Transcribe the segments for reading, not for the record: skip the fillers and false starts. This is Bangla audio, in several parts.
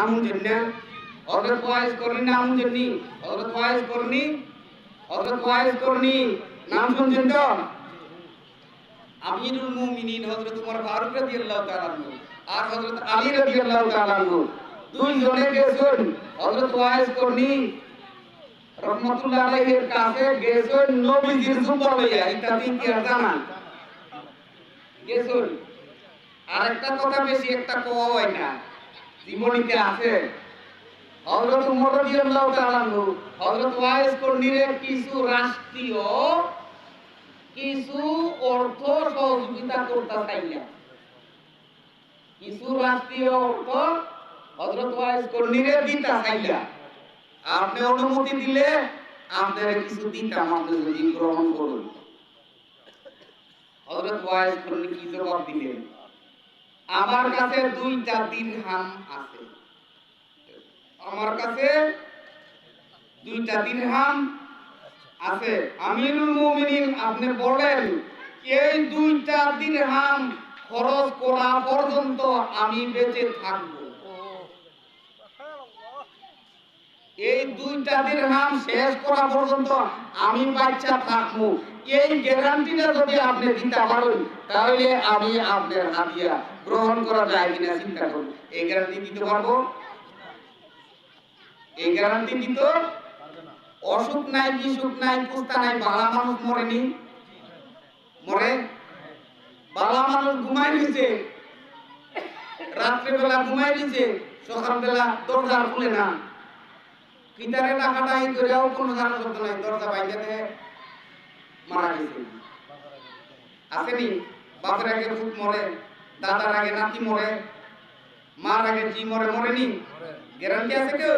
নামুন জন্য হযরত ওয়াইস করনি নামুন জন্য হযরত ওয়াইস করনি নাম শুনছেন তো আমিরুল মুমিনিন হযরত ওমর ফারুক রাদিয়াল্লাহু তাআলা আনহু আর হযরত আলী রাদিয়াল্লাহু তাআলা আনহু দুই জনে গেছেন হযরত ওয়াইস করনি রহমাতুল্লাহ আলাইহির কাছে গেছেন নবীজির জুব্বা লইয়া ইত্যাদি ইতিহাস জানান গেছেন আরেকটা কথা বেশি একটা কোয়া হয় না জীবনীতে আছে হযরত ওমর রাদিয়াল্লাহু তাআলা আনহু হযরত ওয়াইস করনিরে কিছু রাষ্ট্রীয় কিছু অর্থ সহযোগিতা করতে চাইলেন কিছু রাষ্ট্রীয় অর্থ হযরত ওয়াইস করনিরে দিতে চাইলেন আপনি অনুমতি দিলে আপনার কিছু দিতাম আপনি যদি গ্রহণ করুন হযরত ওয়াইস করনি কি জবাব দিলেন আমার কাছে দুইটা দিরহাম আছে আমার কাছে দুইটা দিরহাম আছে আমিরুল মুমিনিন আপনি বলেন এই দুইটা দিরহাম খরচ করা পর্যন্ত আমি বেঁচে থাকব এই দুইটা দিরহাম শেষ করা পর্যন্ত আমি বাচ্চা থাকবো এই গ্যারান্টিটা যদি আপনি দিতে পারেন তাহলে আমি আপনার হাদিয়া গ্রহণ করা যায় কিনা চিন্তা করুন এই গ্যারান্টি দিতে পারবো এই গ্যারান্টি দিতে অসুখ নাই বিসুখ নাই কুস্তা নাই বালা মানুষ মরেনি মরে বালা মানুষ ঘুমাই দিছে রাত্রে বেলা ঘুমাই দিছে সকাল বেলা দরজা খুলে না কিতারে টাকাটা ই করেও কোনো জানা শব্দ নাই দরজা বাইরে থেকে মারা গেছে আসেনি বাপের আগে ফুট মরে দাদার আগে নাতি মরে মার আগে জি মরে মরেনি গ্যারান্টি আছে কেউ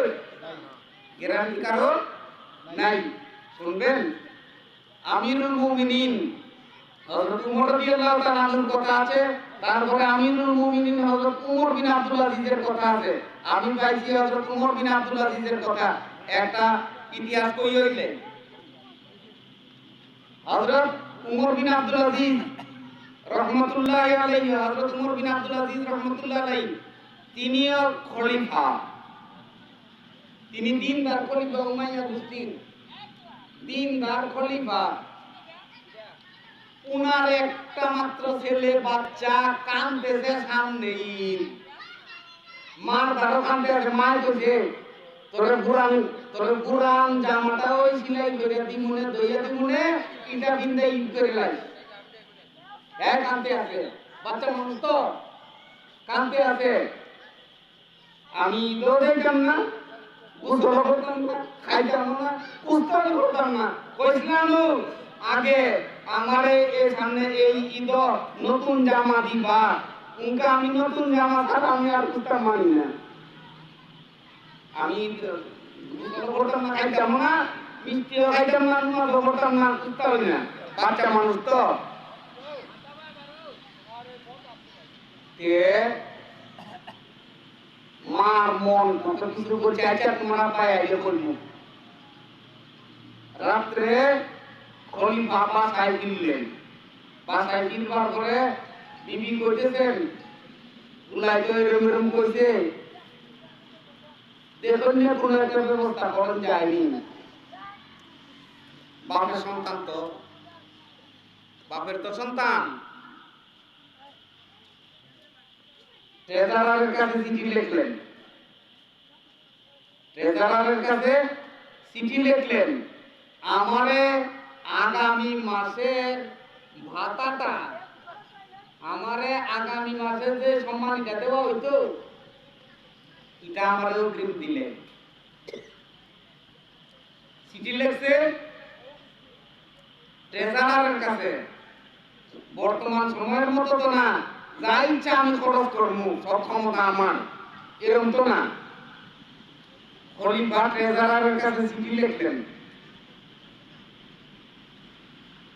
গ্যারান্টি কারো নাই শুনবেন আমিরুল মুমিনিন হযরত ওমর রাদিয়াল্লাহু তাআলা আনহুর কথা আছে তারপরে আমিরুল মুমিনিন হযরত ওমর বিন আব্দুল আজিজের কথা আছে আমি পাইছি হযরত ওমর বিন আব্দুল আজিজের কথা একটা ইতিহাস কই হইলে হযরত ওমর বিন আব্দুল আজিজ রাহমাতুল্লাহি আলাইহি হযরত ওমর বিন আব্দুল আজিজ রাহমাতুল্লাহি আলাইহি তিনিও খলিফা তিনি দিনদার খলিফা উমাইয়া গোষ্ঠীর দিনদার খলিফা উনার একটা মাত্র ছেলে বাচ্চা কাঁদতেছে সামনে মার দ্বারা কাঁদতেছে মায় কইছে তোরে পুরান জামাটা ওই সিলাই করে দিমুনে দইয়া দিমুনে ইটা বিন্দা ইট করে লাই হ্যাঁ কাঁদতে আছে বাচ্চা মানুষ তো কাঁদতে আছে আমি দেখতাম না গোসল করতাম না খাইতাম না কুস্তানি করতাম না কইছিলাম আগে আমারে এই সামনে এই ঈদ নতুন জামা দিবা উনকা আমি নতুন জামা ছাড়া আমি আর কুস্তা মানি না আমি গোসল করতাম না খাইতাম না মিষ্টিও খাইতাম না নুন করতাম না কুস্তা হই না বাচ্চা মানুষ তো মার মন কত কিছু করছে আচ্ছা তোমরা পায় আইলে বলবো রাত্রে খলিফা বাসায় কিনলেন বাসায় কিনবার পরে বিবি কইতেছেন উলাই তো এরম এরম কইছে দেখুন না কোন একটা ব্যবস্থা করেন যায়নি বাপের সন্তান তো বাপের তো সন্তান ট্রেজারারের কাছে চিঠি লিখলেন ট্রেজারারের কাছে চিঠি লিখলেন আমারে আগামী মাসের ভাতাটা আমারে আগামী মাসে যে সম্মানটা দেওয়া হইতো এটা আমারে অগ্রিম দিলেন চিঠি লিখছে ট্রেজারারের কাছে বর্তমান সময়ের মতো তো না যা ইচ্ছা আমি খরচ করবো সব ক্ষমতা আমার এরকম তো না খলিফা ট্রেজারারের কাছে চিঠি লিখলেন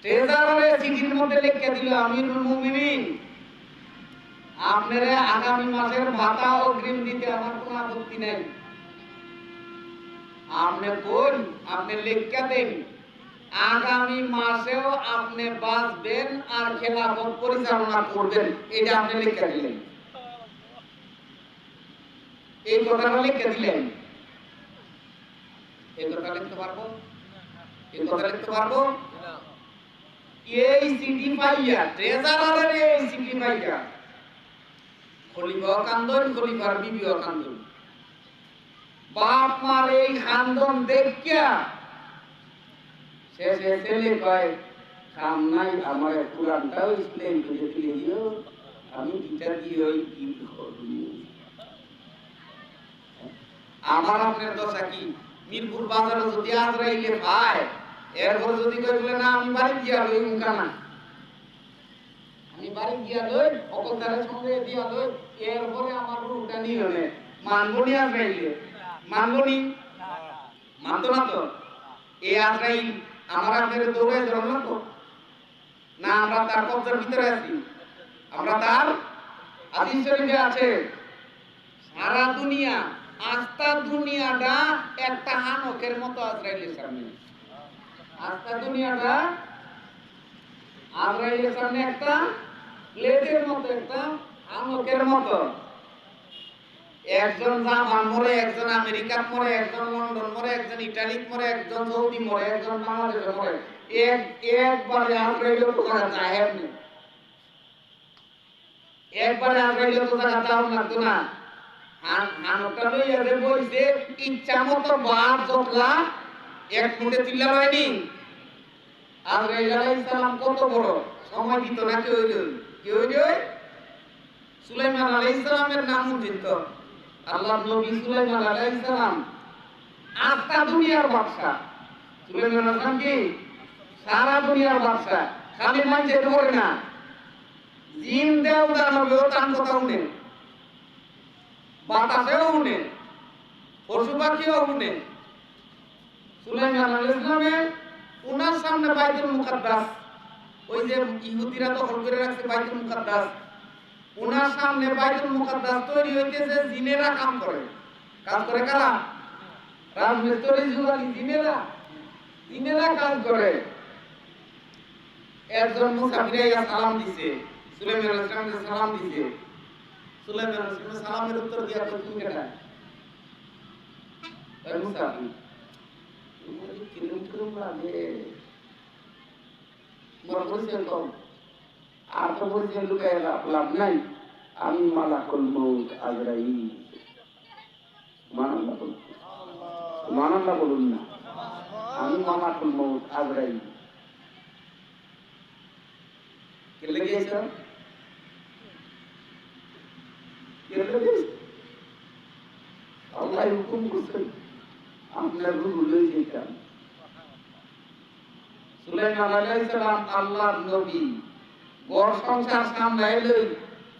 ট্রেজারারের চিঠির মধ্যে লিখে দিল আমিরুল মুমিনিন আপনারা আগামী মাসের ভাতা অগ্রিম দিতে আমার কোনো আপত্তি নেই আপনি কোন আপনি লিখে দেন আগামী মাসেও আপনি বাঁচবেন আর খেলাফত পরিচালনা করবেন এটা আপনি লিখে দিলেন এই কথাটা লিখে দিলেন, এই কথা লিখতে পারবো? এই কথা লিখতে পারবো? এই চিঠি পাইয়া ট্রেজারারের এই চিঠি পাইয়া খলিফা কান্দন, খলিফার বিবিও কান্দন। বাপ মার এই খান্দন দেখিয়া শেষে ছেলে কয়, কাম নাই, আমার কুরআনটাও এক্সপ্লেইন করে দিলে দিও, আমি এটা দিয়ে ওই কি করব। আমার আপনার দশা কি? মিরপুর বাজারে যদি আজরাইলে পায়, এরপর যদি কই বলে না আমি বাড়ি গিয়া লই উনকানা, আমি বাড়ি গিয়া লই অকলতারের সঙ্গে দিয়া লই, এরপরে আমার রূপটা নিয়ে নে মানবনি আজরাইলে, মানবনি মানতো না তো। এই আজরাইল আমার আপনার দৌড়ে ধরল না তো, না আমরা তার কবজার ভিতরে আছি, আমরা তার হাদিস শরীফে আছে সারা দুনিয়া, আস্তা দুনিয়াটা একটা হানকের মতো আজরাইলের সামনে, আস্তা দুনিয়াটা আজরাইলের সামনে একটা প্লেটের মতো, একটা হানকের মতো। একজন জাপান মরে, একজন আমেরিকাত মরে, একজন লন্ডন মরে, একজন ইটালিত মরে, একজন সৌদি মরে, একজন বাংলাদেশে মরে, একবারে আজরাইল তো জায়গা যায় না, একবারে আজরাইল তো জায়গা যাও না তো না। হানকটা লইয়া যে বইছে ইচ্ছা মতো বার জটলা এক মুঠে তিল্লা হয়নি। আজরাইল আলাইহিস সালাম কত বড় সময় দিত না, কি হইল কি হইল? সুলাইমান আলাইহিস সালামের নাম উঠিত, আল্লাহর নবী সুলাইমান আলাইহিস সালাম আস্তা দুনিয়ার বাদশা। সুলাইমান আলাইহিস সালাম কি সারা দুনিয়ার বাদশা, খালি মানুষ যেতে পারে না, জিন দেও দানবেও তার কথা শুনে, বাতাসেও শুনে, পশু পাখিও শুনে। সুলাইমান আলাইহিস সালামের উনার সামনে বাইতুল মুকাদ্দাস, ওই যে ইহুদিরা দখল করে রাখছে বাইতুল মুকাদ্দাস, উনার সামনে বাইতুল মুকাদ্দাস তৈরি হইতেছে, জিনেরা কাম করে। কাজ করে কারা? রাজমিস্ত্রি জুগালি জিনেরা, জিনেরা কাজ করে। একজন মুসাফির আইয়া সালাম দিছে, সুলাইমান আলাইহিস সালাম সালাম দিছে, সুলাইমান আলাইহিস সালাম সালামের উত্তর দিয়া কই তুমি কেডা? এই মুসাফির তুমি কিরম কিরম লাগে, মোর পরিচয় কম, আর তো পরিচয় লুকায় লাভ নাই, আমি মালাকুল মউত আজরাইল। মানাল্লাহ বলুন, মানাল্লাহ বলুন না, আমি মালাকুল মউত আজরাইল। কে লেগেছে? কে লেগেছে? আল্লাহ হুকুম করছেন আপনার রূহ লই যেতাম। সুলাইমান আলাইহিস সালাম আল্লাহর নবী, ঘর সংসার সামলাই লই,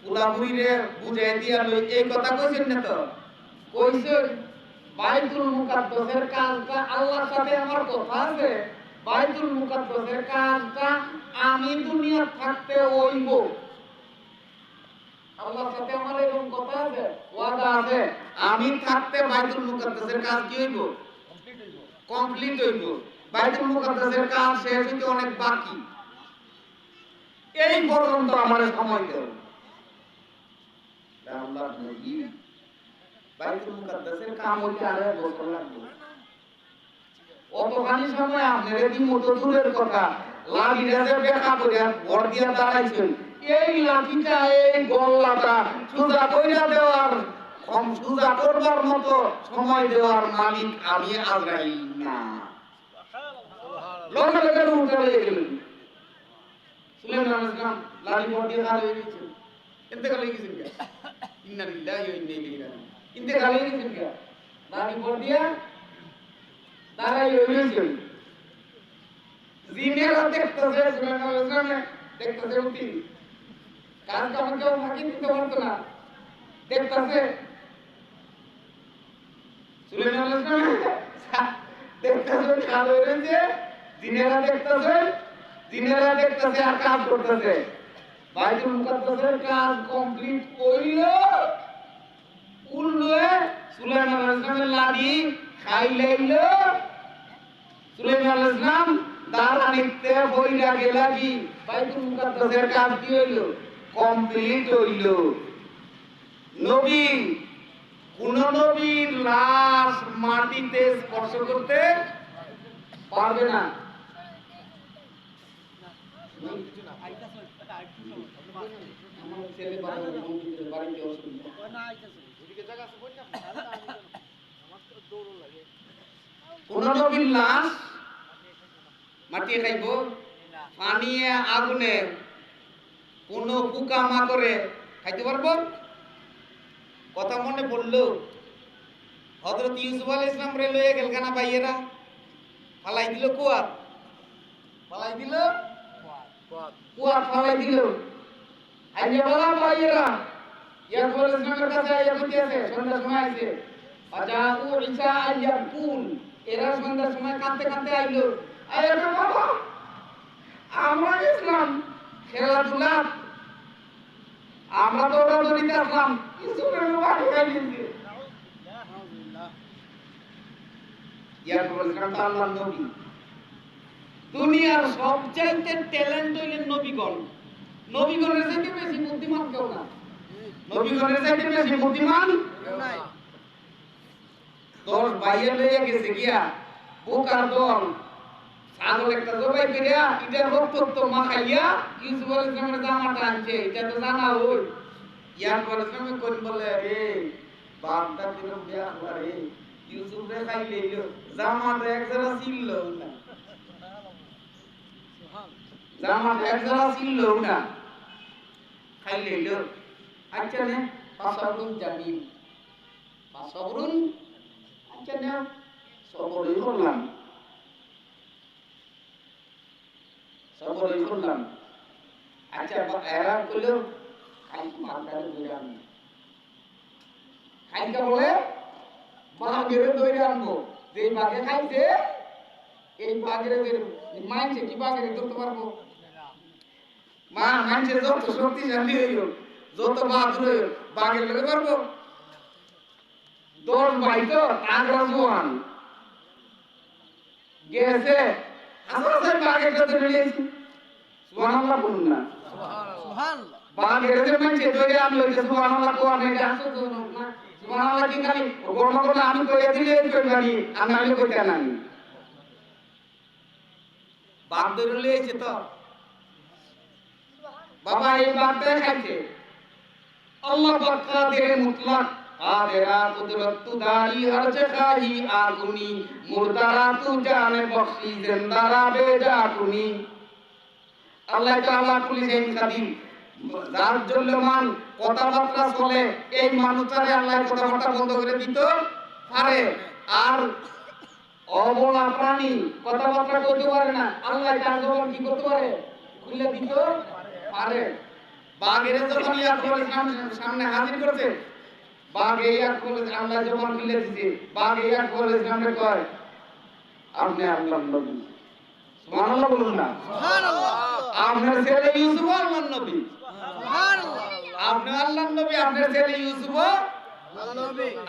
পুরাপুরিরে বুঝাই দিয়া লই, এই কথা কইছেন না তো? কইছেন বাইতুল মুকাদ্দাসের কাজটা আল্লাহর সাথে আমার কথা আছে, বাইতুল মুকাদ্দাসের কাজটা আমি দুনিয়া থাকতে হইব, আল্লাহর সাথে আমার এরকম কথা আছে, ওয়াদা আছে, আমি থাকতে বাইতুল মুকাদ্দাসের কাজ কি হইব? কমপ্লিট হইব। বাইতুল মুকাদ্দাসের কাজ শেষ হইতে অনেক বাকি, এই পর্যন্ত আমার সময় দেও। আল্লাহর নবী বাইতুল মুকাদ্দাসের কাম হইতে আর এক বছর লাগবে, অতখানি সময় আপনার এই মতো দূরের কথা, লাঠিটা যে বেকা করে ভর দিয়া দাঁড়াইছেন, এই লাঠিটা এই গল্লাটা সুজা কইরা দেওয়ার, সুজা করবার মতো সময় দেওয়ার মালিক আমি আজরাইল না। লগে লগে উঠে হয়ে গেলেন সুলাইমান আলাইহিস সালাম, লাঠি ভর দিয়ে দাঁড়ায় গেছেন, ইন্তেকাল হয়ে গেছেন। ইন্না লিল্লাহি ওয়া ইন্না ইলাইহি রাজিউন, ইন্তেকাল হয়ে গেছেন, লাঠি ভর দিয়া দাঁড়ায় গেছেন। জিনেরা দেখতেছে, সুলাইমান আলাইহিস সালাম দেখতেছে, উঠি কাজ কাম কেউ ফাঁকি দিতে পারতো না, দেখতেছে সুলাইমান আলাইহিস সালাম দেখতেছে খালো হয়েছে, জিনেরা দেখতেছে, জিনেরা দেখতেছে আর কাজ করতেছে। বাইতুল মুকাদ্দাসের কাজ কমপ্লিট কইল, উল্লে সুলাইমান আলাইহিস সালামের লাঠি খাইলাইল। সুলাইমান আলাইহিস সালাম দাঁড়ানিতে বইরা গেলা কি বাইতুল মুকাদ্দাসের কাজ কি হইল? কমপ্লিট হইল। নবী কোন নবীর লাশ মাটিতে স্পর্শ করতে পারবে না। কোন নবীর লাশ মাটি খাইব, পানি আগুনে কোন পোকা মাকড়ে খাইতে পারবো? কথা মনে পড়লো, হযরত ইউসুফ আলাইহিস সালাম রে লয়ে গেল কানা ভাইয়েরা, ফালাই দিল কুয়ার, ফালাই দিল কুয়ার, ফালাই দিল। আইয়া বলা ভাইয়েরা ইয়াকুব আলাইহিস সালামের কাছে আইয়া কইতেছে, সন্ধ্যার সময় আইছে, ফাজাউ ঈসা আইয়াকুল, এরা সন্ধ্যার সময় কাঁদতে কাঁদতে আইলো, আইয়া বাবা আমরা ইসলাম খেলাধুলা, আমরা তো দৌড়াদৌড়িতে আসলাম, ইউসুফের বাড়ি খাইছে। ইয়াকুব আলাইহিস সালাম তো আল্লাহর নবী, দুনিয়ার সবচাইতে ট্যালেন্ট হইলেন নবীগণ। নবীগণের চাইতে বেশি বুদ্ধিমান কেউ না, নবীগণের চাইতে বেশি বুদ্ধিমান কেউ নাই। 10 ভাইয়া লইয়া গেছে গিয়া বোকার দল, ছাগল একটা জবাই করিয়া এটা রক্ত মাখাইয়া ইউসুফ আলাইহিস সালামের জামাটা আনছে, এটা তো জানা হই। ইয়াকুব আলাইহিস সালাম কোন বলে, রে বাপটা কিরম বিয়া করে, ইউসুফ রে খাইলে জামাটা একজোড়া ছিল না, জামাটা একজোড়া ছিল না, খাইলে আচ্ছা নে পাসাবরুন জামিল, পাসাবরুন আচ্ছা নে সবরই করলাম, সবরই করলাম। আচ্ছা এরা কইলো খাই বাগের দইরা আনবো, খাইকা বলে বাগের দইরা আনবো, যে বাগে খাইছে এই বাগের মানছে কি বাগের ধরতে পারবো? মা মানছে যত শক্তিশালী হইল, যত বাহাদুর হইল, বাগের লগে পারবো? 10 ভাই তো তাগরা জোয়ান গেছে, আসলে বাগের সাথে মিলেছি। সুবহানাল্লাহ বলুন না, সুবহানাল্লাহ। বাগের যে মানছে ধরে আনলো, সুবহানাল্লাহ কোয়া নাই, আসো তো না সুবহানাল্লাহ কি খালি গর্বগুলো আমি কইয়া দিলে কইবানি, আমি নাইলে কইতা না। বাগ ধরে লইছে তো বাবা, এই বাগটা খাইছে আল্লাহ পাক কাদের মুতলাক, কাদেরা কুদরত তু দারি হর জখাহি আগুনি, মুরদারা তু জানে বখশি জিন্দারা বেজাকুনি। আল্লাহ তাআলা কুলিন কাদিম, যার জল্যমান কথাবার্তা চলে এই মানুষটারে আল্লাহ কথাবার্তা বন্ধ করে দিত পারে, আর অবলা প্রাণী কথাবার্তা কইতে পারে না, আল্লাহ তার জবান কি করতে পারে? খুলে দিত পারে। বাঘের যখন ইয়াকুব আলাইহিস সালামের সামনে হাজির করতে, বাঘ ইয়াকুব আল্লাহ জবান খুলে দিতে, বাঘ ইয়াকুব আলাইহিস সালামকে কয়, আপনি আল্লাহর নবী। সুবহানাল্লাহ বলুন না, সুবহানাল্লাহ। আপনার ছেলে ইউসুফ আল্লাহর নবী, সুবহানাল্লাহ। আপনি আল্লাহর নবী, আপনার ছেলে ইউসুফ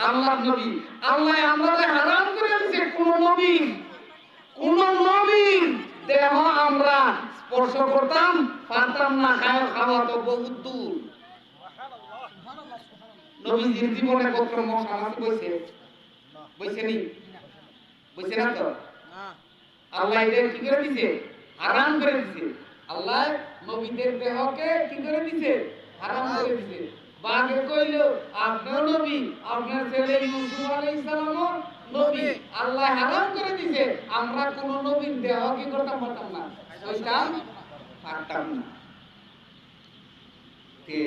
আল্লাহর নবী। আল্লাহ আমাদের হারাম করে দিয়েছে কোন নবীর দেহ আমরা স্পর্শ করতাম পারতাম না, খাওয়া তো বহুত দূর। নবীজির জীবনে কত মশামাত বইছে, বইছেনি? বইছে না তো? আল্লাহ এদের কি করে দিছে? হারাম করে দিছে। আল্লাহ নবীদের দেহকে কি করে দিছে? হারাম করে দিছে। বাগে কইল আপনার নবী, আপনার ছেলে ইউসুফ আলাইহিস সালামও নবী, আল্লাহ হারাম করে দিছে, আমরা কোন নবীর দেহ কি করতে পারতাম না, কইতাম পারতাম না। কে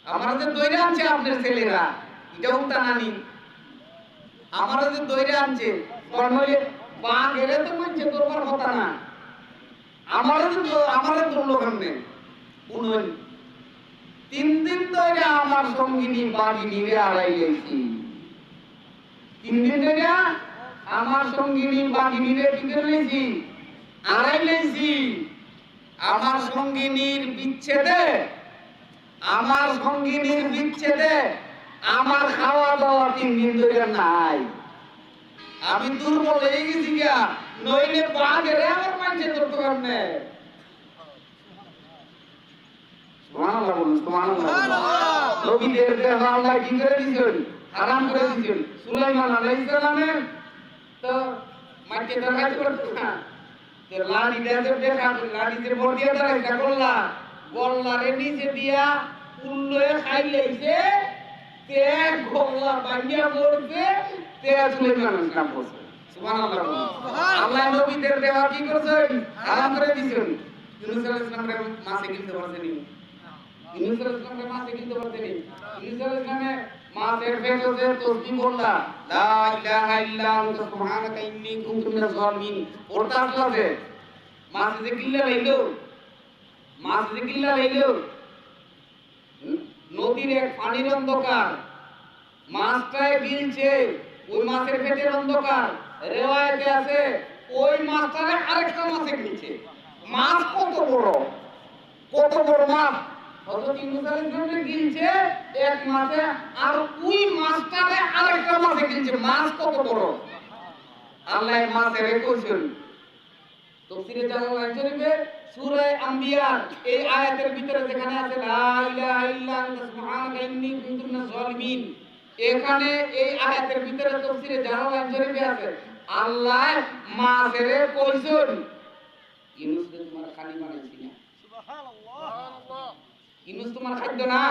আমরা যে দইরা আনছে আপনার ছেলেরা, এটাও টানানি, আমরা যে দইরা আনছে কর্মলে বাঘেরে তো মানছে দরবার কথা না, আমাদের তো লোক নেই। 3 দিন ধরে আমার সঙ্গিনী বাগিনী রে আড়াই গেছি, 3 দিন ধরে আমার সঙ্গিনী বাগিনী রে কি করে লইছি? আড়াই লইছি। আমার সঙ্গিনীর বিচ্ছেদে আমার খাওয়া দাওয়া 3 দিন ধরে নাই। আমি দুর্বল হয়ে গেছি গিয়া, নইলে বাঘেরে আমার মানছে ধরতে পারবে না। সুবহানাল্লাহ বলুন, সুবহানাল্লাহ। নবীদের দেহ আল্লাহ কি করে দিয়েছেন হারাম করে দিয়েছেন সুলাইমান আলাইহিস সালামের তো মাটি দেখাই করতে না তো লাড়ি দেশে দেখা লাড়ি যে মোড় দিয়ে দাঁড়াইছে করলা গল্লারে নিচে দিয়া উল্লয়ে খাইলেইছে তে গল্লা ভাঙিয়া পড়ছে তে সুলাইমানের নাম পড়ছে সুবহানাল্লাহ আল্লাহ নবীদের দেহ কি করেছেন হারাম করে দিয়েছেন ইউনূস আলাইহিস সালামের মাছে কিনতে পারছেন ইউনূস আলাইহিস সালামের মাছে কিনতে পারছেন ইউনূস আলাইহিস সালামের মাছের পেটে তাসবিহ বললা লা ইলাহা ইল্লা আনতা সুবহানাকা ইন্নী কুনতু মিনাজ জালিমিন ওরটা আসলে মাছ যে কিল্লা লাইলো মাছ যে কিল্লা লাইলো নদীর এক পানির অন্ধকার মাছটায় গিলছে ওই মাছের পেটের অন্ধকার রিওয়ায়াতে আছে ওই মাছটারে আরেকটা মাছে গিলছে মাছ কত বড় মাছ হযরত ইউনূস আলাইহিস সালাম গিলছে এক মাছে আর ওই মাছটারে আরেকটা মাছে গিলছে মাছ কত বড় আল্লাহ মাছের কইছেন তাফসীরে জালালাইন শরীফে সূরা আম্বিয়া এই আয়াতের ভিতরে যেখানে আছে লা ইলাহা ইল্লা আনতা সুবহানাকা ইন্নী কুনতু মিনাজ জালিমিন এখানে এই আয়াতের ভিতরে তাফসীরে জালালাইন শরীফে আছে আল্লাহ মাছের কইছেন ইউনূস তোমার খালি বানাইছি না সুবহানাল্লাহ ইউনূস তোমার খাদ্য না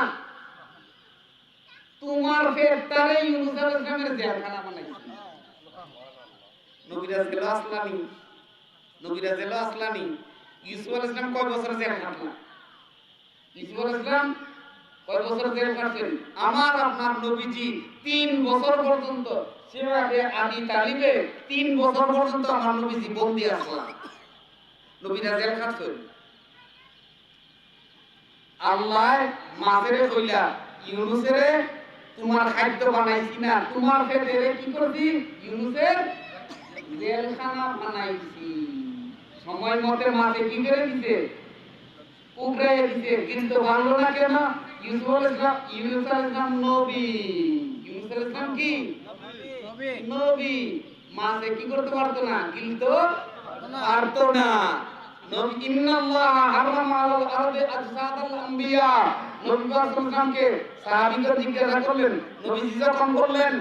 তোমার পেটটারে ইউনূস আলাইহিস সালামের জেলখানা বানাইছি নবীরাজ গেল আসলানি নবীরাজ গেল আসলানি ইউসুফ আলাইহিস সালাম কয় বছর জেল কাটলেন ইউসুফ আলাইহিস সালাম কয় বছর জেল কাটলেন আমার আপনার নবীজি 3 বছর পর্যন্ত সিরাতে আদি তালিবে 3 বছর পর্যন্ত আমার নবীজি বন্দী আসলেন নবীরা জেল কাটছেন আল্লাহ মাছেরে কইলা ইউনূসেরে তোমার খাদ্য বানাইছি না তোমার পেটে কি করছি ইউনূসের জেলখানা বানাইছি সময় মতে মাছে কি করে দিতে উগড়াই দিতে কিন্তু ভালো না কেন ইউসুফ আলাইহিস সালাম নবী ইউনূস আলাইহিস সালাম কি নবী মাছে কি করতে পারতো না গিলতো পারতো না নবী ইন্নাল্লাহ হারামা আলাল আরদি আজসাদাল আম্বিয়া নবী সাল্লাল্লাহু আলাইহি ওয়াসাল্লামকে সাহাবীরা জিজ্ঞাসা করলেন নবীজি যখন বললেন